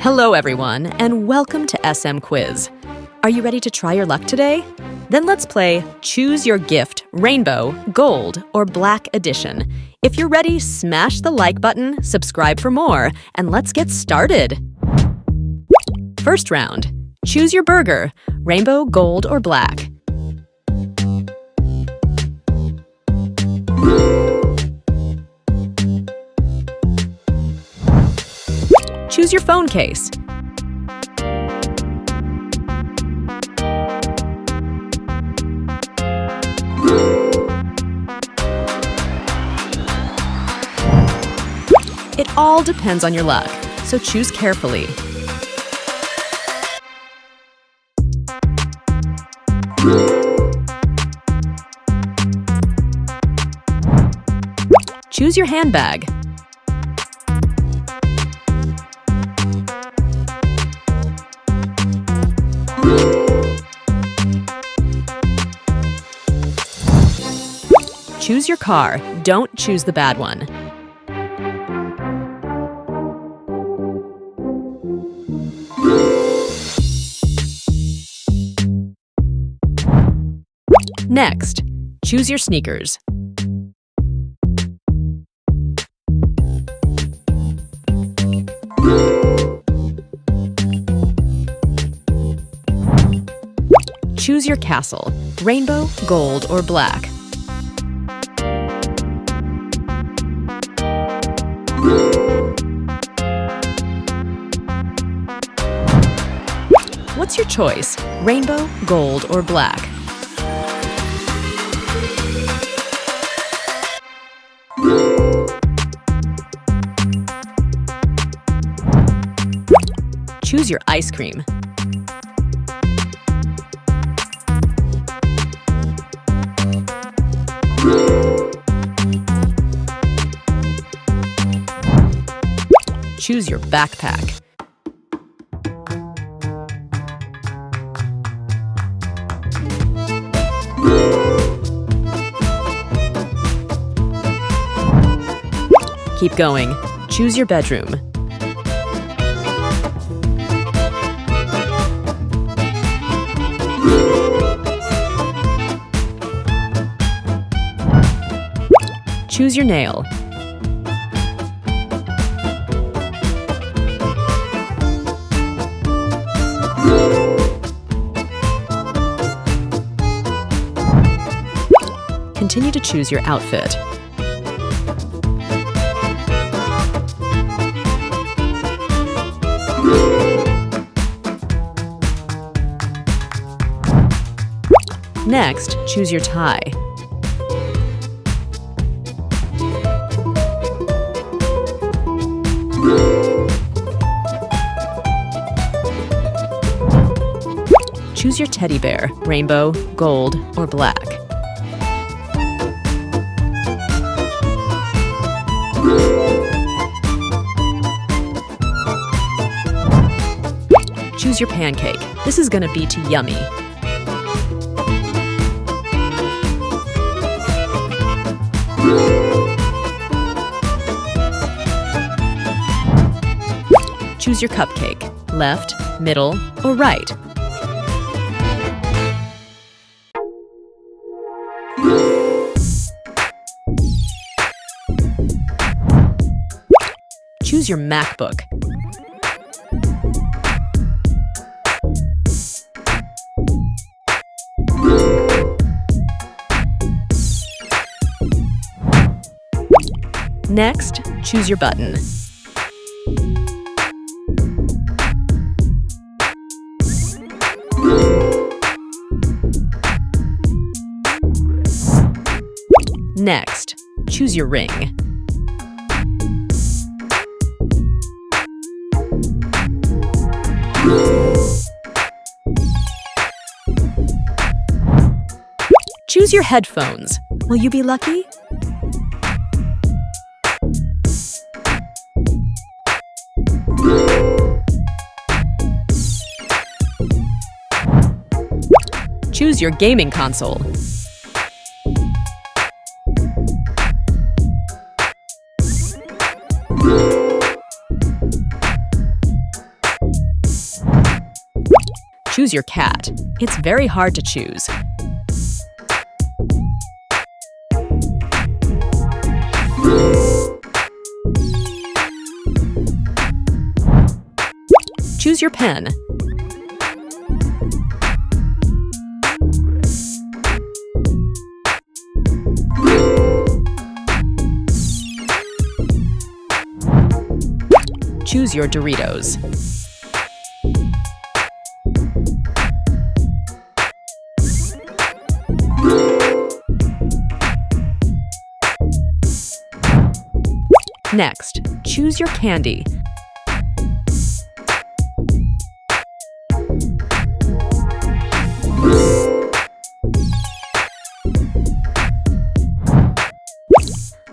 Hello everyone, and welcome to smquiz. Are you ready to try your luck today? Then let's play Choose Your Gift Rainbow, Gold, or Black Edition. If you're ready, smash the like button, subscribe for more, and let's get started. First round, choose your burger, rainbow, gold, or black. Choose your phone case. It all depends on your luck, so choose carefully. Choose your handbag. Choose your car. Don't choose the bad one. Next, choose your sneakers. Choose your castle, rainbow, gold, or black. What's your choice, rainbow, gold, or black? Choose your ice cream. Choose your backpack. Keep going. Choose your bedroom. Choose your nail. Continue to choose your outfit. Next, choose your tie. Choose your teddy bear, rainbow, gold, or black. Choose your pancake. This is gonna be too yummy. Choose your cupcake, left, middle, or right. Choose your MacBook. Next, choose your button. Next, choose your ring. Choose your headphones. Will you be lucky? Choose your gaming console. Choose your cat. It's very hard to choose. Choose your pen. Choose your Doritos. Next, choose your candy.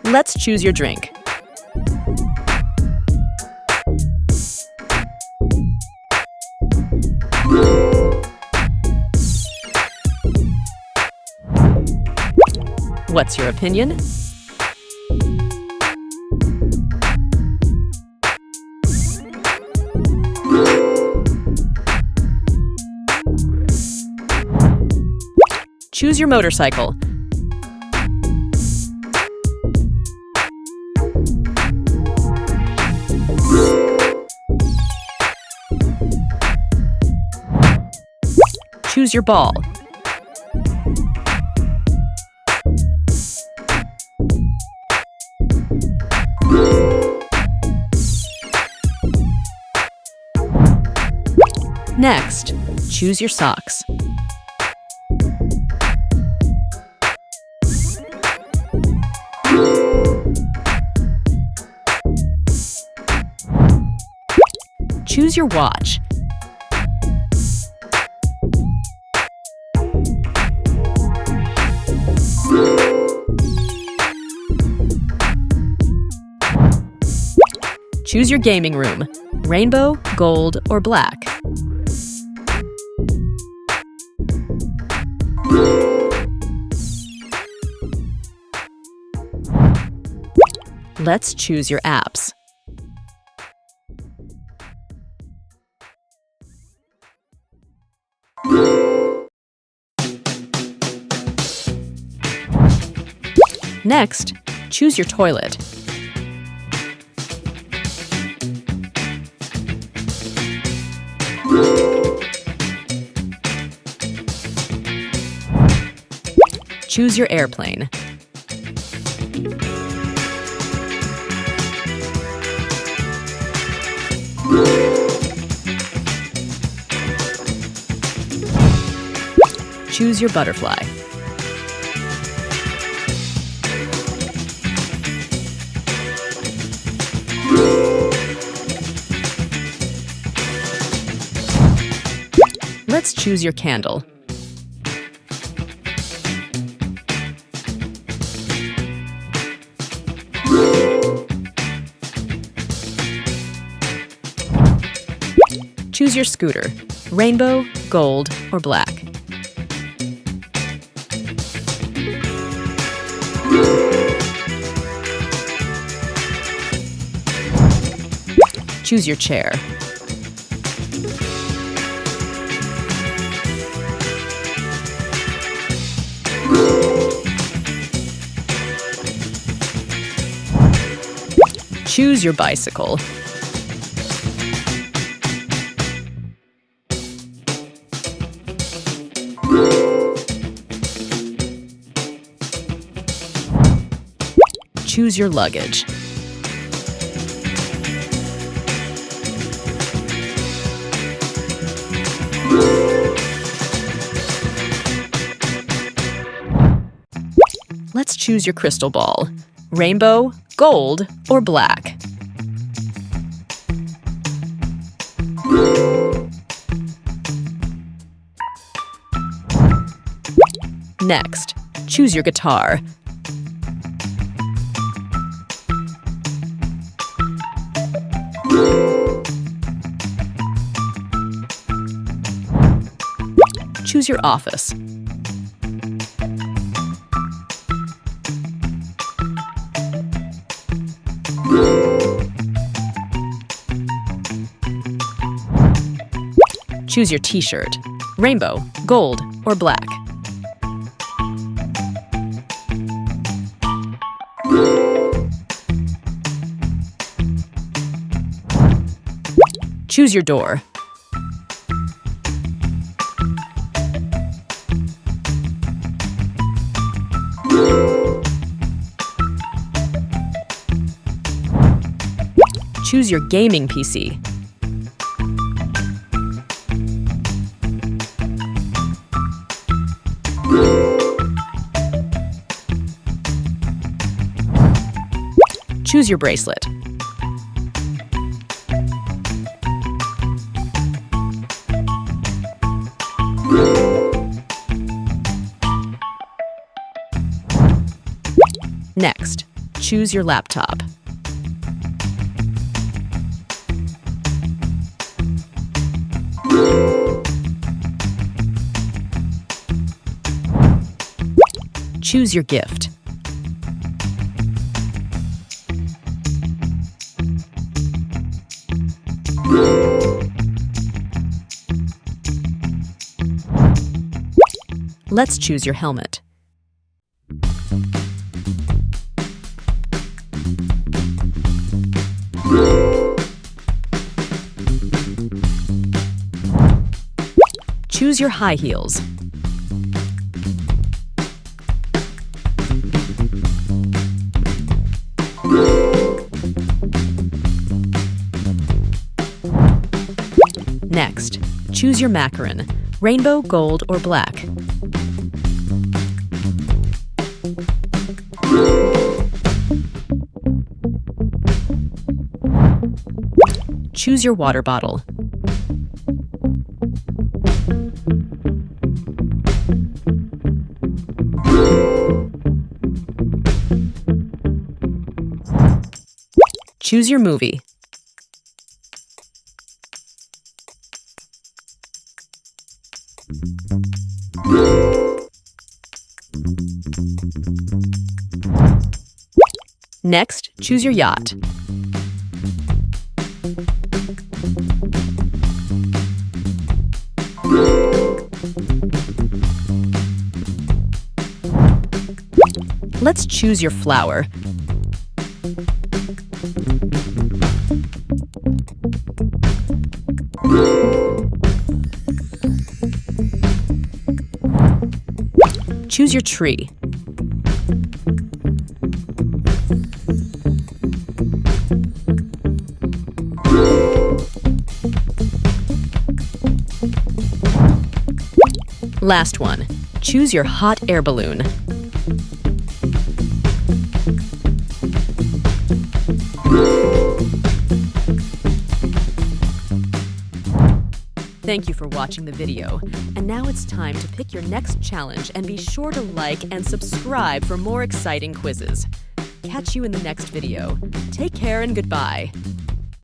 Let's choose your drink. What's your opinion? Choose your motorcycle. Choose your ball. Next, choose your socks. Choose your watch. Choose your gaming room, rainbow, gold, or black. Let's choose your apps. Next, choose your toilet. Choose your airplane. Choose your butterfly. Let's choose your candle. Choose your scooter, rainbow, gold, or black. Choose your chair. Choose your bicycle. Choose your luggage. Let's choose your crystal ball, rainbow, gold, or black. Next, choose your guitar. Choose your office. Choose your t-shirt. Rainbow, gold, or black. Choose your door. Choose your gaming PC. Choose your bracelet. Next, choose your laptop. Choose your gift. Let's choose your helmet. Choose your high heels. Next, choose your macaron, rainbow, gold, or black. Choose your water bottle. Choose your movie. Next, choose your yacht. Let's choose your flower. Choose your tree. Last one, choose your hot air balloon. Thank you for watching the video. And now it's time to pick your next challenge and be sure to like and subscribe for more exciting quizzes. Catch you in the next video. Take care and goodbye.